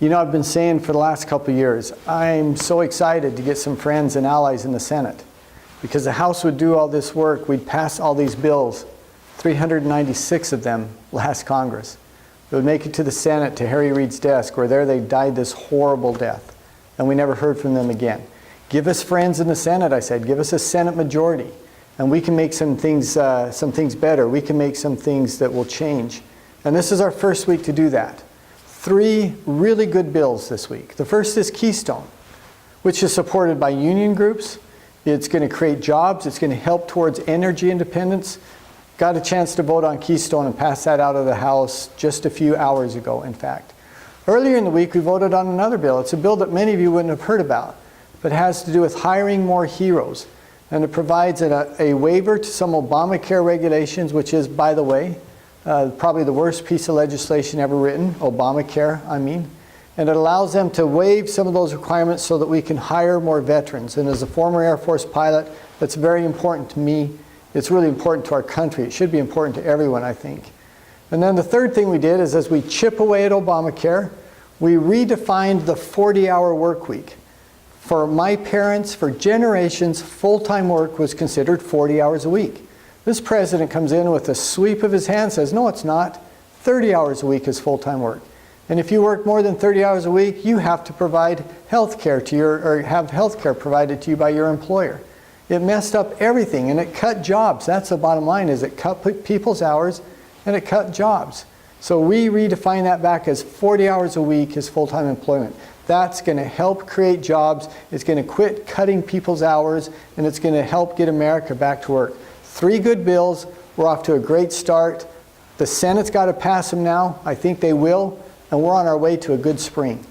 You know, I've been saying for the last couple of years, I'm so excited to get some friends and allies in the Senate, because the House would do all this work. We'd pass all these bills, 396 of them last Congress. It would make it to the Senate, to Harry Reid's desk, where there they died this horrible death, and we never heard from them again. Give us friends in the Senate, I said. Give us a Senate majority, and we can make some things better. We can make some things that will change. And this is our first week to do that. 3 really good bills this week. The first is Keystone, which is supported by union groups. It's going to create jobs. It's going to help towards energy independence. Got a chance to vote on Keystone and pass that out of the House just a few hours ago, in fact. Earlier in the week, we voted on another bill. It's a bill that many of you wouldn't have heard about, but it has to do with hiring more heroes. And it provides a waiver to some Obamacare regulations, which is, by the way, probably the worst piece of legislation ever written, Obamacare, I mean. And it allows them to waive some of those requirements so that we can hire more veterans. And as a former Air Force pilot, that's very important to me. It's really important to our country. It should be important to everyone, I think. And then the third thing we did is, as we chip away at Obamacare, we redefined the 40-hour work week. For my parents, for generations, full-time work was considered 40 hours a week. This president comes in with a sweep of his hand, says, no, it's not. 30 hours a week is full-time work. And if you work more than 30 hours a week, you have to provide health care to or have health care provided to you by your employer. It messed up everything, and it cut jobs. That's the bottom line, is it cut people's hours and it cut jobs. So we redefine that back as 40 hours a week is full-time employment. That's going to help create jobs. It's going to quit cutting people's hours, and it's going to help get America back to work. 3 good bills. We're off to a great start. The Senate's got to pass them now. I think they will. And we're on our way to a good spring.